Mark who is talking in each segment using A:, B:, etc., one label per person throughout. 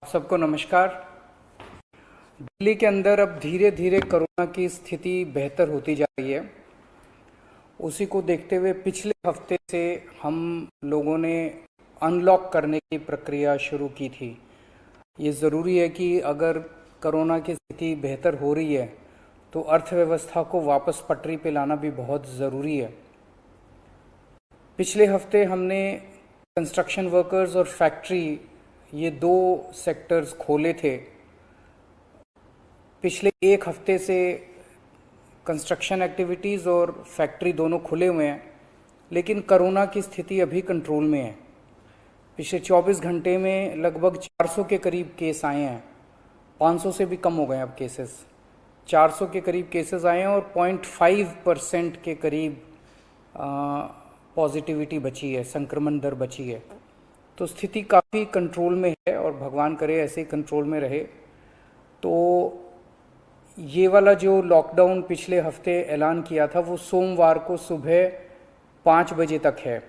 A: सबको नमस्कार। दिल्ली के अंदर अब धीरे धीरे कोरोना की स्थिति बेहतर होती जा रही है। उसी को देखते हुए पिछले हफ्ते से हम लोगों ने अनलॉक करने की प्रक्रिया शुरू की थी। ये ज़रूरी है कि अगर कोरोना की स्थिति बेहतर हो रही है तो अर्थव्यवस्था को वापस पटरी पे लाना भी बहुत ज़रूरी है। पिछले हफ्ते हमने कंस्ट्रक्शन वर्कर्स और फैक्ट्री, ये दो सेक्टर्स खोले थे। पिछले एक हफ्ते से कंस्ट्रक्शन एक्टिविटीज़ और फैक्ट्री दोनों खुले हुए हैं, लेकिन कोरोना की स्थिति अभी कंट्रोल में है। पिछले 24 घंटे में लगभग 400 के करीब केस आए हैं। 500 से भी कम हो गए अब केसेस। 400 के करीब केसेस आए हैं और 0.5% के करीब पॉजिटिविटी बची है, संक्रमण दर बची है। तो स्थिति काफ़ी कंट्रोल में है और भगवान करे ऐसे ही कंट्रोल में रहे। तो ये वाला जो लॉकडाउन पिछले हफ्ते ऐलान किया था वो सोमवार को सुबह 5 बजे तक है।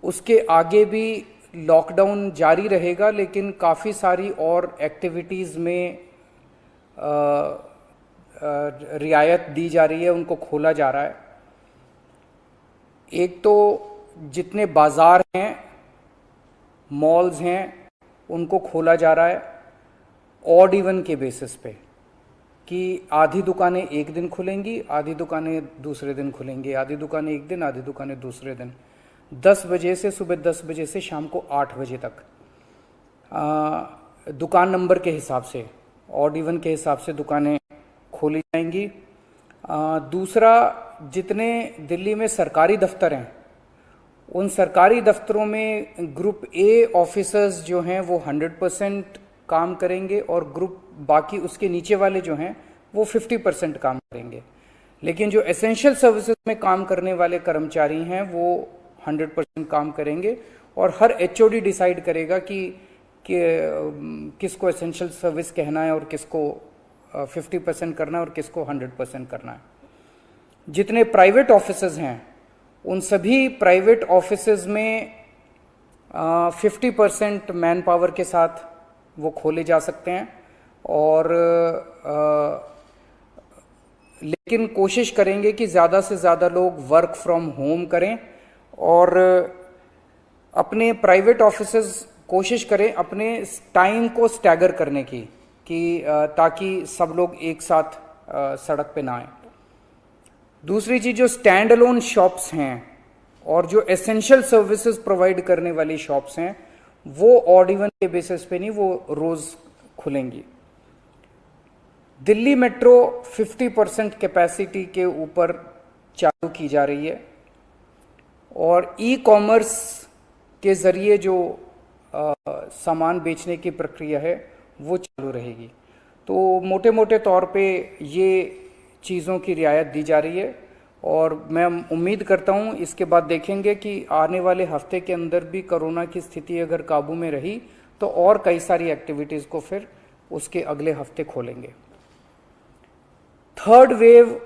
A: उसके आगे भी लॉकडाउन जारी रहेगा, लेकिन काफ़ी सारी और एक्टिविटीज़ में रियायत दी जा रही है, उनको खोला जा रहा है। एक तो जितने बाज़ार हैं, मॉल्स हैं, उनको खोला जा रहा है ऑड इवन के बेसिस पे, कि आधी दुकानें एक दिन खुलेंगी, आधी दुकानें दूसरे दिन खुलेंगी, आधी दुकानें एक दिन, आधी दुकानें दूसरे दिन। 10 बजे से सुबह 10 बजे से शाम को 8 बजे तक दुकान नंबर के हिसाब से, ऑड इवन के हिसाब से दुकानें खोली जाएंगी। दूसरा, जितने दिल्ली में सरकारी दफ्तर हैं, उन सरकारी दफ्तरों में ग्रुप ए ऑफिसर्स जो हैं वो 100% काम करेंगे और ग्रुप बाकी उसके नीचे वाले जो हैं वो 50% काम करेंगे। लेकिन जो एसेंशियल सर्विसेज में काम करने वाले कर्मचारी हैं वो 100% काम करेंगे और हर एचओडी डिसाइड करेगा कि किसको एसेंशियल सर्विस कहना है और किसको 50% करना है और किसको 100% करना है। जितने प्राइवेट ऑफिसेज हैं उन सभी प्राइवेट ऑफिसेज में 50% मैन पावर के साथ वो खोले जा सकते हैं और लेकिन कोशिश करेंगे कि ज़्यादा से ज़्यादा लोग वर्क फ्रॉम होम करें और अपने प्राइवेट ऑफिसेज कोशिश करें अपने टाइम को स्टैगर करने की, कि ताकि सब लोग एक साथ सड़क पे ना आए। दूसरी चीज़, जो स्टैंड अलोन शॉप्स हैं और जो एसेंशियल सर्विसेज प्रोवाइड करने वाली शॉप्स हैं वो ऑड इवन के बेसिस पे नहीं, वो रोज खुलेंगी। दिल्ली मेट्रो 50% कैपेसिटी के ऊपर चालू की जा रही है और ई कॉमर्स के जरिए जो सामान बेचने की प्रक्रिया है वो चालू रहेगी। तो मोटे मोटे तौर पे ये चीज़ों की रियायत दी जा रही है और मैं उम्मीद करता हूँ इसके बाद देखेंगे कि आने वाले हफ्ते के अंदर भी कोरोना की स्थिति अगर काबू में रही तो और कई सारी एक्टिविटीज़ को फिर उसके अगले हफ्ते खोलेंगे। थर्ड वेव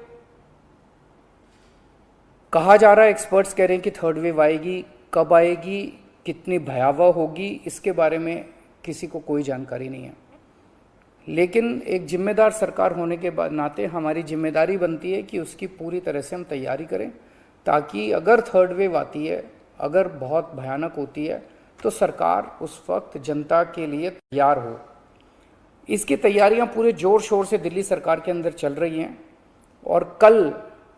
A: कहा जा रहा है, एक्सपर्ट्स कह रहे हैं कि थर्ड वेव आएगी। कब आएगी, कितनी भयावह होगी, इसके बारे में किसी को कोई जानकारी नहीं है। लेकिन एक जिम्मेदार सरकार होने के नाते हमारी जिम्मेदारी बनती है कि उसकी पूरी तरह से हम तैयारी करें, ताकि अगर थर्ड वेव आती है, अगर बहुत भयानक होती है, तो सरकार उस वक्त जनता के लिए तैयार हो। इसकी तैयारियां पूरे जोर शोर से दिल्ली सरकार के अंदर चल रही हैं और कल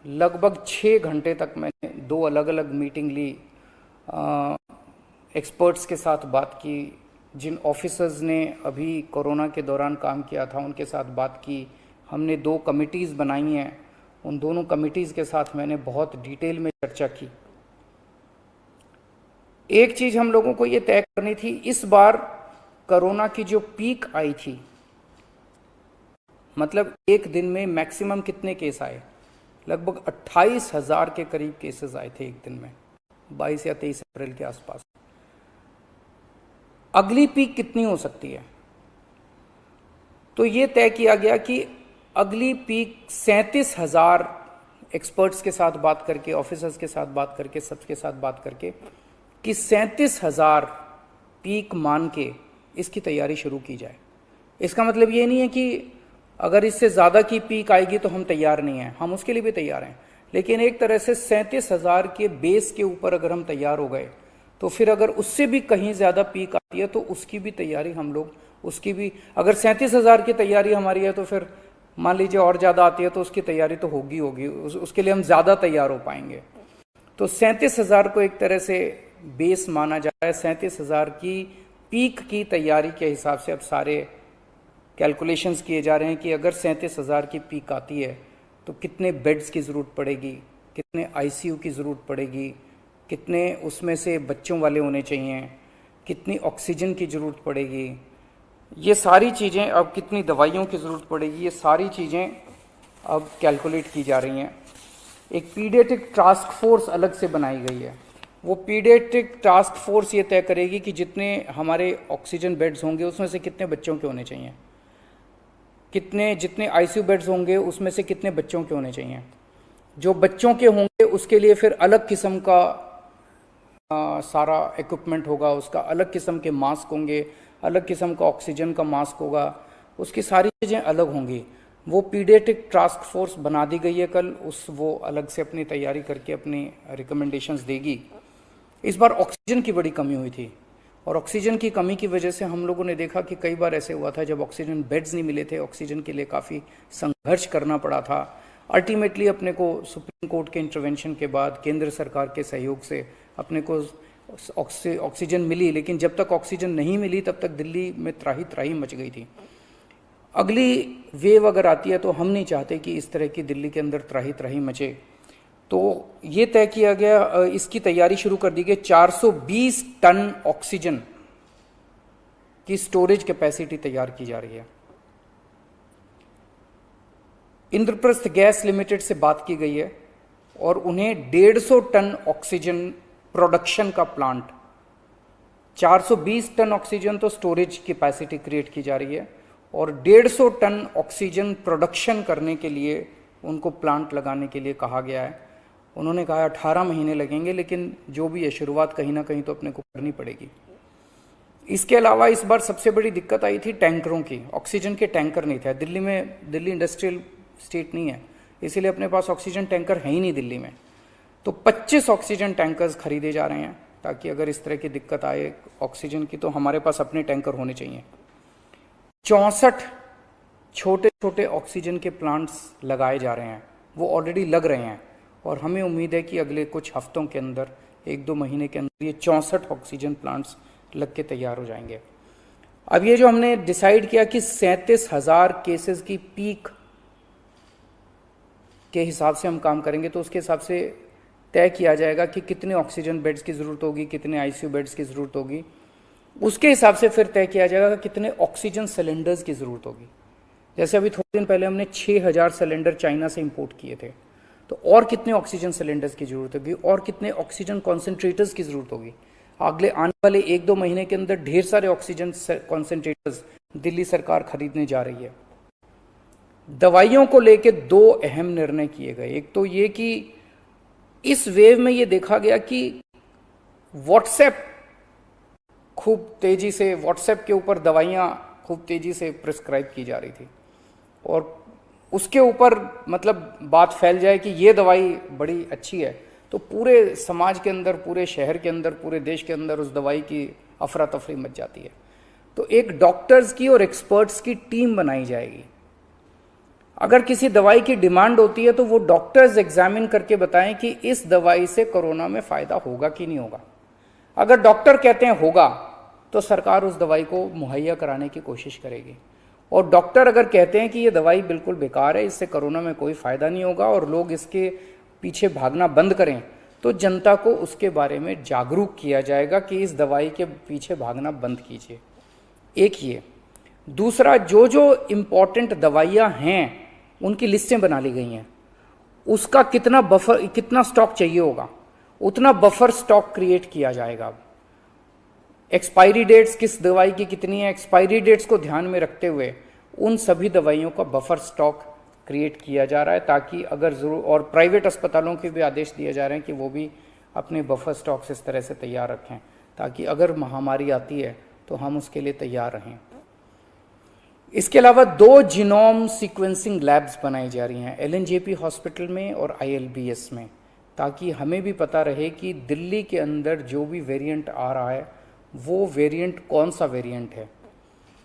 A: लगभग 6 घंटे तक मैंने 2 अलग अलग मीटिंग ली, एक्सपर्ट्स के साथ बात की, जिन ऑफिसर्स ने अभी कोरोना के दौरान काम किया था उनके साथ बात की। हमने 2 कमिटीज़ बनाई हैं, उन दोनों कमिटीज़ के साथ मैंने बहुत डिटेल में चर्चा की। एक चीज़ हम लोगों को ये तय करनी थी, इस बार कोरोना की जो पीक आई थी, मतलब एक दिन में मैक्सिमम कितने केस आए, लगभग 28,000 के करीब केसेस आए थे एक दिन में, 22 या 23 अप्रैल के आसपास। अगली पीक कितनी हो सकती है, तो ये तय किया गया कि अगली पीक 37,000, एक्सपर्ट्स के साथ बात करके, ऑफिसर्स के साथ बात करके, सबके साथ बात करके, कि 37,000 पीक मान के इसकी तैयारी शुरू की जाए। इसका मतलब ये नहीं है कि अगर इससे ज़्यादा की पीक आएगी तो हम तैयार नहीं हैं, हम उसके लिए भी तैयार हैं, लेकिन एक तरह से 37,000 के बेस के ऊपर अगर हम तैयार हो गए तो फिर अगर उससे भी कहीं ज़्यादा पीक आती है तो उसकी भी तैयारी हम लोग, उसकी भी, अगर 37,000 की तैयारी हमारी है तो फिर मान लीजिए और ज़्यादा आती है तो उसकी तैयारी तो होगी, उसके लिए हम ज़्यादा तैयार हो पाएंगे। तो 37,000 को एक तरह से बेस माना जा रहा है। 37,000 की पीक की तैयारी के हिसाब से अब सारे कैलकुलेशंस किए जा रहे हैं कि अगर 37,000 की पीक आती है तो कितने बेड्स की ज़रूरत पड़ेगी, कितने आईसीयू की ज़रूरत पड़ेगी, कितने उसमें से बच्चों वाले होने चाहिए, कितनी ऑक्सीजन की ज़रूरत पड़ेगी, ये सारी चीज़ें, अब कितनी दवाइयों की ज़रूरत पड़ेगी, ये सारी चीज़ें अब कैलकुलेट की जा रही हैं। एक पीडियाट्रिक टास्क फोर्स अलग से बनाई गई है। वो पीडियाट्रिक टास्क फोर्स ये तय करेगी कि जितने हमारे ऑक्सीजन बेड्स होंगे उसमें से कितने बच्चों के होने चाहिए, जितने आईसीयू बेड्स होंगे उसमें से कितने बच्चों के होने चाहिए। जो बच्चों के होंगे उसके लिए फिर अलग किस्म का सारा इक्विपमेंट होगा, उसका अलग किस्म के मास्क होंगे, अलग किस्म का ऑक्सीजन का मास्क होगा, उसकी सारी चीज़ें अलग होंगी। वो पीडियाट्रिक टास्क फोर्स बना दी गई है कल, वो अलग से अपनी तैयारी करके अपनी रिकमेंडेशंस देगी। इस बार ऑक्सीजन की बड़ी कमी हुई थी और ऑक्सीजन की कमी की वजह से हम लोगों ने देखा कि कई बार ऐसे हुआ था जब ऑक्सीजन बेड्स नहीं मिले थे, ऑक्सीजन के लिए काफ़ी संघर्ष करना पड़ा था। अल्टीमेटली अपने को सुप्रीम कोर्ट के इंटरवेंशन के बाद केंद्र सरकार के सहयोग से अपने को ऑक्सीजन मिली, लेकिन जब तक ऑक्सीजन नहीं मिली तब तक दिल्ली में त्राही त्राही मच गई थी। अगली वेव अगर आती है तो हम नहीं चाहते कि इस तरह की दिल्ली के अंदर त्राही त्राही मचे, तो ये तय किया गया, इसकी तैयारी शुरू कर दी गई। 420 टन ऑक्सीजन की स्टोरेज कैपेसिटी तैयार की जा रही है। इंद्रप्रस्थ गैस लिमिटेड से बात की गई है और उन्हें 150 टन ऑक्सीजन प्रोडक्शन का प्लांट, 420 टन ऑक्सीजन तो स्टोरेज कैपेसिटी क्रिएट की जा रही है और 150 टन ऑक्सीजन प्रोडक्शन करने के लिए उनको प्लांट लगाने के लिए कहा गया है। उन्होंने कहा 18 महीने लगेंगे, लेकिन जो भी है शुरुआत कहीं ना कहीं तो अपने को करनी पड़ेगी। इसके अलावा इस बार सबसे बड़ी दिक्कत आई थी टैंकरों की। ऑक्सीजन के टैंकर नहीं थे दिल्ली में, दिल्ली इंडस्ट्रियल स्टेट नहीं है, इसीलिए अपने पास ऑक्सीजन टैंकर है ही नहीं दिल्ली में। तो 25 ऑक्सीजन टैंकर्स खरीदे जा रहे हैं ताकि अगर इस तरह की दिक्कत आए ऑक्सीजन की तो हमारे पास अपने टैंकर होने चाहिए। 64 छोटे छोटे ऑक्सीजन के प्लांट्स लगाए जा रहे हैं, वो ऑलरेडी लग रहे हैं और हमें उम्मीद है कि अगले कुछ हफ्तों के अंदर, 1-2 महीने के अंदर ये 64 ऑक्सीजन प्लांट्स लग के तैयार हो जाएंगे। अब ये जो हमने डिसाइड किया कि 37,000 केसेस की पीक के हिसाब से हम काम करेंगे, तो उसके हिसाब से तय किया जाएगा कि कितने ऑक्सीजन बेड्स की ज़रूरत होगी, कितने आईसीयू बेड्स की ज़रूरत होगी। उसके हिसाब से फिर तय किया जाएगा कि कितने ऑक्सीजन सिलेंडर्स की ज़रूरत होगी। जैसे अभी थोड़े दिन पहले हमने 6,000 सिलेंडर चाइना से इंपोर्ट किए थे, तो और कितने ऑक्सीजन सिलेंडर्स की ज़रूरत होगी और कितने ऑक्सीजन कॉन्सेंट्रेटर्स की ज़रूरत होगी। अगले आने वाले 1-2 महीने के अंदर ढेर सारे ऑक्सीजन कॉन्सेंट्रेटर्स दिल्ली सरकार खरीदने जा रही है। दवाइयों को लेकर 2 अहम निर्णय किए गए। एक तो ये कि इस वेव में ये देखा गया कि व्हाट्सएप खूब तेजी से, व्हाट्सएप के ऊपर दवाइयाँ खूब तेजी से प्रिस्क्राइब की जा रही थी और उसके ऊपर मतलब बात फैल जाए कि ये दवाई बड़ी अच्छी है, तो पूरे समाज के अंदर, पूरे शहर के अंदर, पूरे देश के अंदर उस दवाई की अफरा तफरी मच जाती है। तो एक डॉक्टर्स की और एक्सपर्ट्स की टीम बनाई जाएगी। अगर किसी दवाई की डिमांड होती है तो वो डॉक्टर्स एग्जामिन करके बताएं कि इस दवाई से कोरोना में फायदा होगा कि नहीं होगा। अगर डॉक्टर कहते हैं होगा तो सरकार उस दवाई को मुहैया कराने की कोशिश करेगी, और डॉक्टर अगर कहते हैं कि ये दवाई बिल्कुल बेकार है, इससे कोरोना में कोई फायदा नहीं होगा और लोग इसके पीछे भागना बंद करें, तो जनता को उसके बारे में जागरूक किया जाएगा कि इस दवाई के पीछे भागना बंद कीजिए। एक ये। दूसरा, जो जो इम्पॉर्टेंट दवाइयाँ हैं उनकी लिस्टें बना ली गई हैं, उसका कितना बफर, कितना स्टॉक चाहिए होगा उतना बफर स्टॉक क्रिएट किया जाएगा। एक्सपायरी डेट्स किस दवाई की कितनी है, एक्सपायरी डेट्स को ध्यान में रखते हुए उन सभी दवाइयों का बफर स्टॉक क्रिएट किया जा रहा है, ताकि अगर जरूर, और प्राइवेट अस्पतालों के भी आदेश दिए जा रहे हैं कि वो भी अपने बफर स्टॉक्स इस तरह से तैयार रखें ताकि अगर महामारी आती है तो हम उसके लिए तैयार रहें। इसके अलावा 2 जीनोम सीक्वेंसिंग लैब्स बनाई जा रही हैं LNJP हॉस्पिटल में और ILBS में, ताकि हमें भी पता रहे कि दिल्ली के अंदर जो भी वेरिएंट आ रहा है वो वेरिएंट कौन सा वेरिएंट है,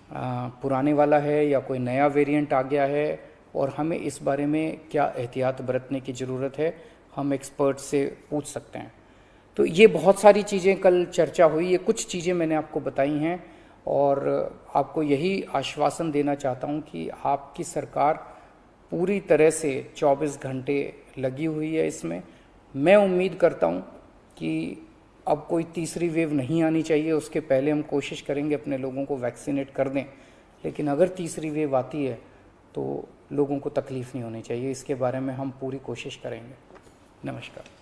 A: पुराने वाला है या कोई नया वेरिएंट आ गया है, और हमें इस बारे में क्या एहतियात बरतने की ज़रूरत है, हम एक्सपर्ट से पूछ सकते हैं। तो ये बहुत सारी चीज़ें कल चर्चा हुई, ये कुछ चीज़ें मैंने आपको बताई हैं, और आपको यही आश्वासन देना चाहता हूँ कि आपकी सरकार पूरी तरह से 24 घंटे लगी हुई है इसमें। मैं उम्मीद करता हूँ कि अब कोई तीसरी वेव नहीं आनी चाहिए, उसके पहले हम कोशिश करेंगे अपने लोगों को वैक्सीनेट कर दें, लेकिन अगर तीसरी वेव आती है तो लोगों को तकलीफ़ नहीं होनी चाहिए, इसके बारे में हम पूरी कोशिश करेंगे। नमस्कार।